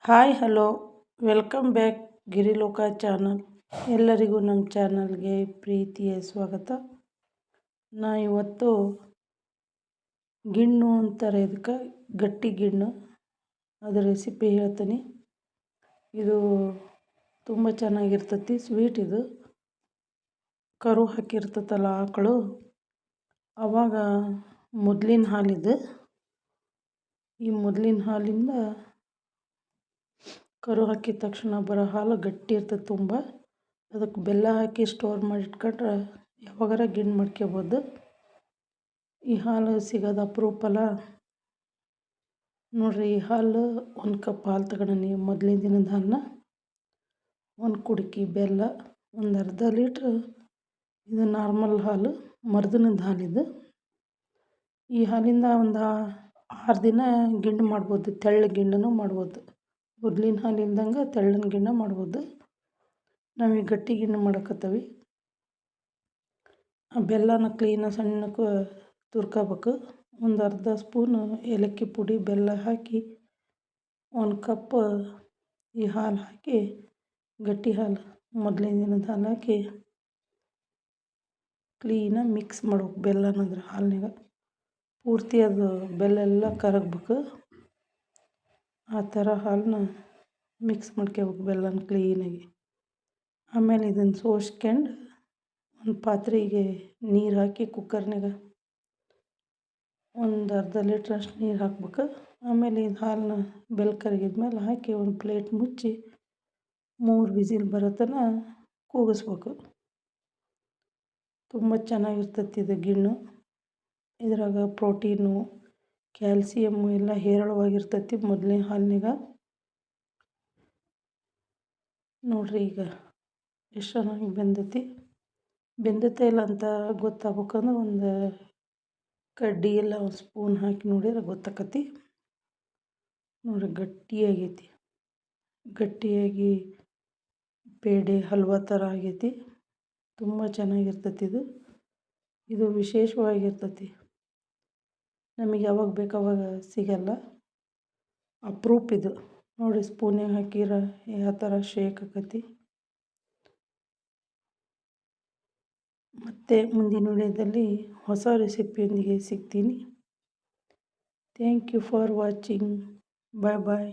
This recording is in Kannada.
Hi hello welcome back Giriloka channel. ಎಲ್ಲರಿಗೂ ನಮ್ಮ ಚಾನಲ್ಗೆ ಪ್ರೀತಿಯ ಸ್ವಾಗತ. ನಾ ಇವತ್ತು ಗಿಣ್ಣು ಅಂತಾರೆ ಇದಕ್ಕೆ, ಗಟ್ಟಿ ಗಿಣ್ಣು, ಅದರ ರೆಸಿಪಿ ಹೇಳ್ತೀನಿ. ಇದು ತುಂಬ ಚೆನ್ನಾಗಿರ್ತೈತಿ, ಸ್ವೀಟ್. ಇದು ಕರು ಹಾಕಿರ್ತೈತಲ್ಲ ಆಕಳು, ಆವಾಗ ಮೊದಲಿನ ಹಾಲಿದು. ಈ ಮೊದಲಿನ ಹಾಲಿಂದ ಕರು ಹಾಕಿದ ತಕ್ಷಣ ಬರೋ ಹಾಲು ಗಟ್ಟಿ ಇರ್ತದೆ ತುಂಬ. ಅದಕ್ಕೆ ಬೆಲ್ಲ ಹಾಕಿ ಸ್ಟೋರ್ ಮಾಡಿ ಇಟ್ಕೊಂಡ್ರೆ ಯಾವಾಗಾರ ಗಿಣ್ಣು ಮಾಡ್ಕೋಬೋದು. ಈ ಹಾಲು ಸಿಗೋದು ಅಪರೂಪ ಅಲ್ಲ. ನೋಡಿರಿ, ಈ ಹಾಲು 1 ಕಪ್ ಹಾಲು ತಗೊಂಡಿನಿ, ಮೊದಲಿನ ದಿನದ ಹಾಲನ್ನ. 1 ಕುಡ್ಕಿ ಬೆಲ್ಲ, ಒಂದು ಅರ್ಧ ಲೀಟ್ರ್ ಇದು ನಾರ್ಮಲ್ ಹಾಲು, ಮರ್ದಿನದ ಹಾಲಿದು. ಈ ಹಾಲಿಂದ ಒಂದು 6 ದಿನ ಗಿಣ್ಣು ಮಾಡ್ಬೋದು, ತೆಳ್ಳಗೆ ಗಿಣ್ಣು ಮಾಡ್ಬೋದು. ಮೊದಲಿನ ಹಾಲಿಂದಂಗೆ ತೆಳ್ಳನ ಗಿಣ್ಣು ಮಾಡ್ಬೋದು. ನಾವೀಗ ಗಟ್ಟಿ ಗಿಣ್ಣು ಮಾಡಕತ್ತೀವಿ. ಆ ಬೆಲ್ಲನ ಕ್ಲೀನಾಗಿ ಸಣ್ಣಕ್ಕೆ ತುರ್ಕೋಬೇಕು. ಒಂದು ಅರ್ಧ ಸ್ಪೂನು ಏಲಕ್ಕಿ ಪುಡಿ, ಬೆಲ್ಲ ಹಾಕಿ 1 ಕಪ್ ಈ ಹಾಲು ಹಾಕಿ, ಗಟ್ಟಿ ಹಾಲು ಮೊದಲಿನ ದಿನದ ಹಾಲು ಹಾಕಿ ಕ್ಲೀನಾಗಿ ಮಿಕ್ಸ್ ಮಾಡ್ಬೇಕು. ಬೆಲ್ಲನ ಅದ್ರ ಹಾಲಿನಾಗ ಪೂರ್ತಿ ಅದು ಬೆಲ್ಲ ಎಲ್ಲ ಕರಗಬೇಕು. ಆ ಥರ ಹಾಲನ್ನ ಮಿಕ್ಸ್ ಮಾಡ್ಕೋಬೇಕು, ಬೆಲ್ಲನ ಕ್ಲೀನಾಗಿ. ಆಮೇಲೆ ಇದನ್ನು ಸೋಸ್ಕೊಂಡು ಒಂದು ಪಾತ್ರೆಗೆ ನೀರು ಹಾಕಿ ಕುಕ್ಕರ್ನಾಗ ಒಂದು ಅರ್ಧ ಲೀಟ್ರಷ್ಟು ನೀರು ಹಾಕ್ಬೇಕು. ಆಮೇಲೆ ಇದು ಹಾಲನ್ನ ಬೆಲ್ಲ ಕರಗಿದ್ಮೇಲೆ ಹಾಕಿ ಒಂದು ಪ್ಲೇಟ್ ಮುಚ್ಚಿ 3 ವಿಸಿಲ್ ಬರೋ ತನಕ ಕೂಗಿಸ್ಬೇಕು. ತುಂಬ ಚೆನ್ನಾಗಿರ್ತೈತಿ ಇದು ಗಿಣ್ಣು. ಇದ್ರಾಗ ಪ್ರೋಟೀನು, ಕ್ಯಾಲ್ಸಿಯಮ್ಮು ಎಲ್ಲ ಹೇರಳವಾಗಿರ್ತೈತಿ ಮೊದಲಿನ ಹಾಲಿನಾಗ. ನೋಡಿರಿ, ಈಗ ಎಷ್ಟು ಚೆನ್ನಾಗಿ ಬೆಂದೈತೆ ಇಲ್ಲ ಅಂತ ಗೊತ್ತಾಗ್ಬೇಕಂದ್ರೆ ಒಂದು ಕಡ್ಡಿ ಇಲ್ಲ ಒಂದು ಸ್ಪೂನ್ ಹಾಕಿ ನೋಡಿದ್ರೆ ಗೊತ್ತಾಕತಿ. ನೋಡಿರಿ, ಗಟ್ಟಿಯಾಗಿ ಪೇಡೆ ಹಲ್ವಾ ಥರ ಆಗೈತಿ. ತುಂಬ ಚೆನ್ನಾಗಿರ್ತೈತಿ ಇದು ವಿಶೇಷವಾಗಿರ್ತೈತಿ. ನಮಗೆ ಯಾವಾಗ ಬೇಕು ಅವಾಗ ಸಿಗಲ್ಲ, ಅಪರೂಪ ಇದು. ನೋಡಿ, ಸ್ಪೂನಿಗೆ ಹಾಕಿರ ಯಾವ ಥರ ಶೇಕ್ ಆಕತಿ. ಮತ್ತು ಮುಂದಿನ ವಿಡಿಯೋದಲ್ಲಿ ಹೊಸ ರೆಸಿಪಿಯೊಂದಿಗೆ ಸಿಗ್ತೀನಿ. Thank you for watching. Bye bye.